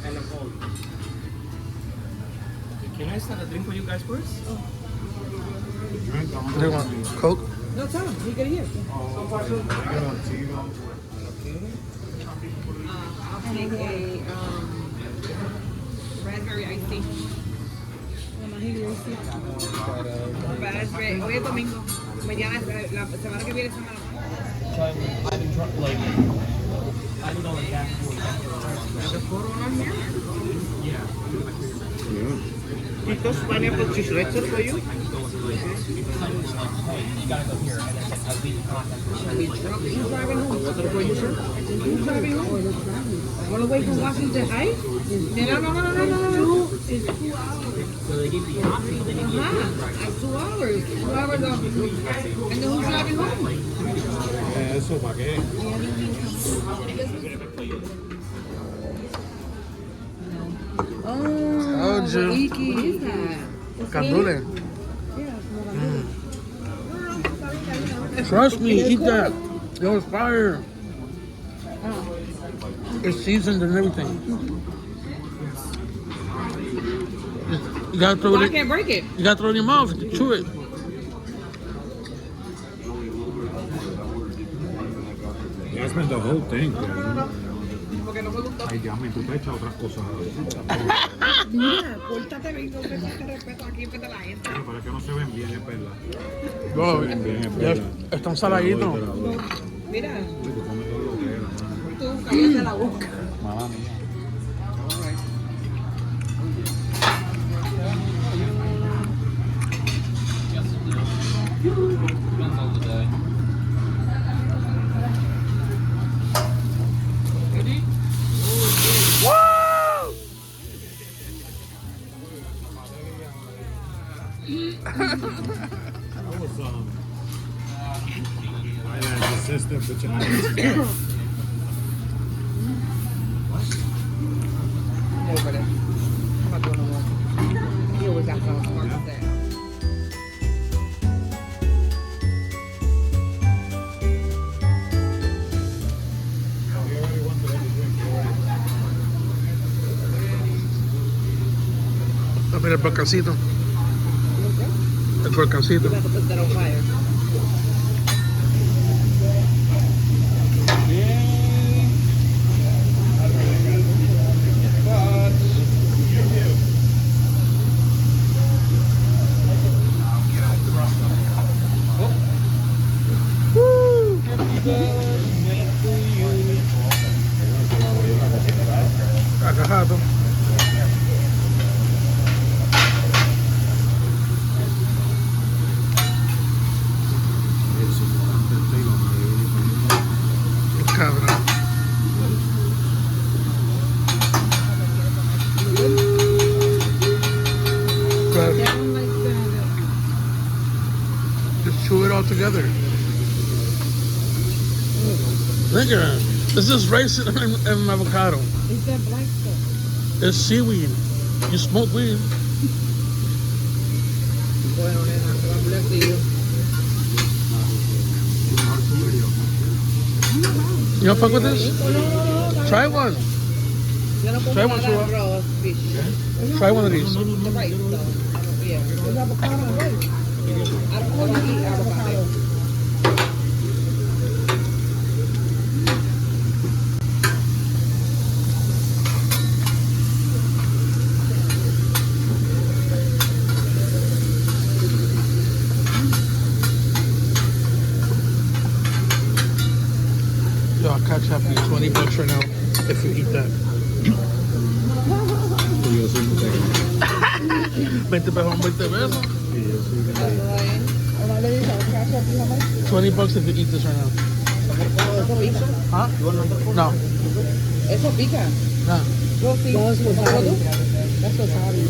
And a cold. Can I start a drink for you guys first? What do you want? Coke? No, tell him. You get it here. I'll take a raspberry iced tea. Raspberry. Hoy es domingo. Mañana, la semana que viene es semana. I've been like, I don't know the gas. The photo on here? Yeah. Estos pineapple cheese lettuce for you? You gotta go here, and then I leave the contact. Who's driving home? Who's driving home? All the way from Washington Heights? No. It's 2 hours. So they give the option, then you get It's 2 hours. 2 hours off. And then who's driving home? Eso, ¿para qué? Oh, Iki is that? Candule. Trust me, eat that. It was fire. It's seasoned and everything. You gotta throw Well, I it. can't break it. You gotta throw it in your mouth. Chew it. Ya spent the whole thing. Porque no me gustó. Ay, Dios mío, tú te echas otras cosas. Mira, pórtate bien, no te respeto aquí frente a la gente. Pero es que no se ven bien, es verdad. Bro, Bien, es ya verdad. están saladitos. Mira, Tú comes todo lo que era, tú cállate la boca. mamá mía. That was my sister bitching out his Over there. I'm not doing no more. He always got something smart to say. Mira el volcancito. El volcancito. You have to put that on fire. Agajado. Cabrón. But Down like that. just chew it all together. Look at that. This is rice and avocado. It's that black stuff. It's seaweed. You smoke weed. Bueno, nena, God bless you. You don't fuck with this? Try one. Yo no como Try one, nada Chua. raw fish. Try one of these. The rice, though. I don't, yeah. It's avocado and rice. I don't eat avocado. Yo, I'll catch up you $20 right now if you eat that. Yo soy muy pequeño. 20 pesos, 20 pesos. Sí, yo soy muy pequeño. $20 if you eat this right now. Eso pica. Huh? No. Eso pica. No. Yo sí. ¿Cómo tú?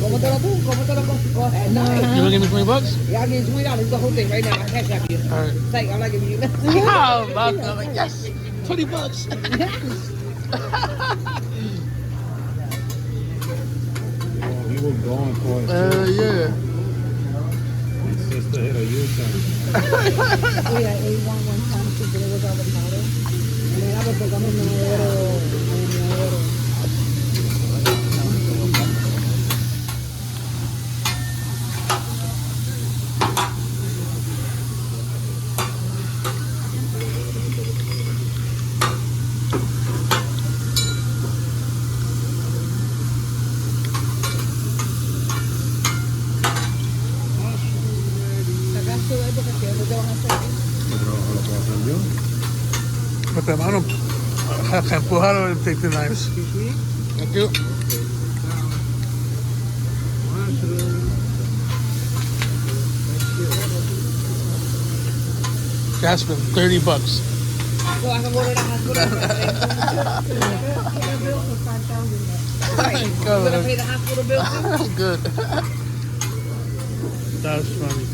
Cómetelo tú. Cómetelo con... No. You gonna give me $20? Yeah, I give you $20. The whole thing right now. I cash out you. All right. Like, I'm not giving you nothing. Oh, I'm like, yes, $20. Oh, he was going for it. Yeah. His sister hit a U-turn. We had A1 one time to deliver avocado. And then I was like, I'm in the Put them on them. Empujalo and take the knives. Thank you. Jasmine, $30. So I can go to the hospital. Right. You gonna pay the hospital bill too? Good. That's funny.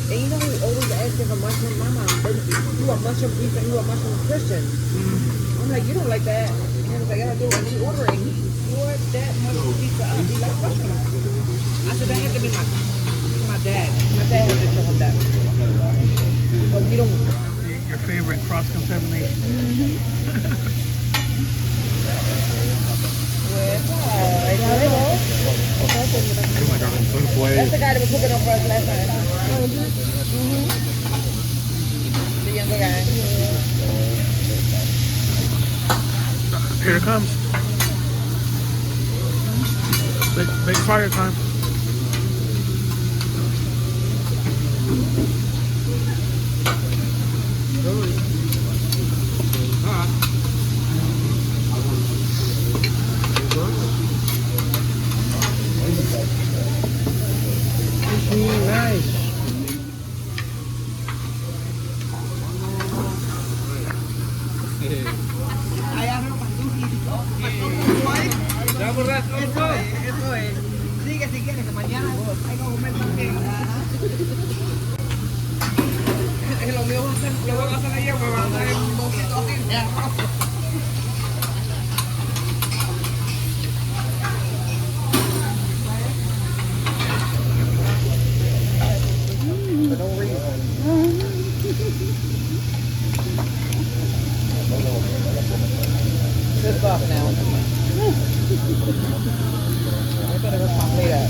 And you know who always asking for mushroom? My mom, you want mushroom beef and you want mushroom Christian. I'm like, you don't like that. And he was like, yeah, I do. And he ordering. You want that mushroom pizza up? He like mushroom. I said, that had to be my dad. My dad had to show him that. But we don't. Your favorite cross-contamination. That's the guy that was cooking up for us last time. The younger guy. Here it comes. Big fire time. Nice. Eso es. Sigue si quieres, que mañana hay que comer también. Lo mío lo voy a hacer ayer, me van a dar un poquito así de arroz. Good stuff now. I better rip my plate up.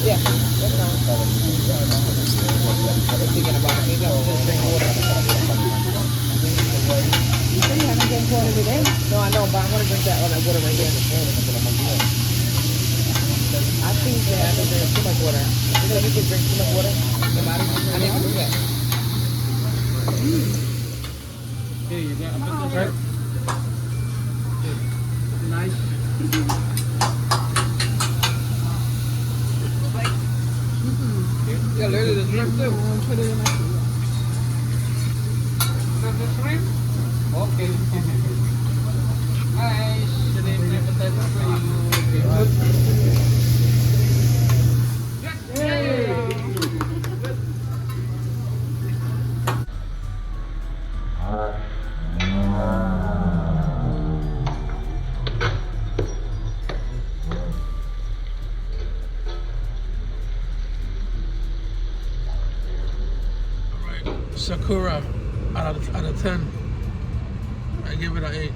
Yeah, that's fine. I was thinking about it. Maybe I should just drink water. You say you haven't drank water every day? No, I know, but I want to drink that water right here. I think that I've been drinking too much water. Because you can drink too much water in your body. I never do that. Here, you got a bit nice. Yeah, literally the shrimp too. Put it in my food. The shrimp? Okay. Nice. Sakura out of 10. I give it an 8.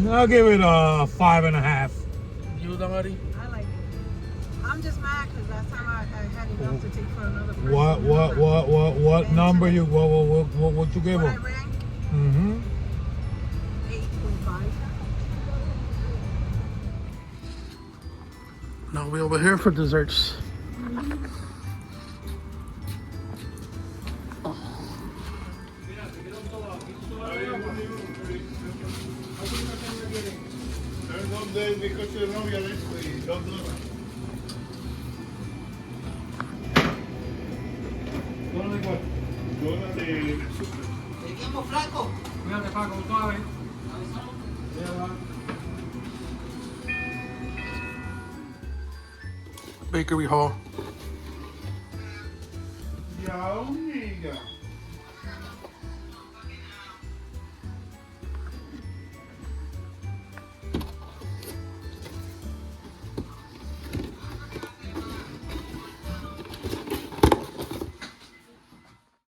I'll give it a 5.5. You, Damari? I like it. I'm just mad because last time I had enough to take for another person. What number you what you give What I him? rank? Mm-hmm. 8.5. Now we over here for desserts. Seguimos flaco. Cuídate, Paco, suave. Bakery hall. Ya, amiga.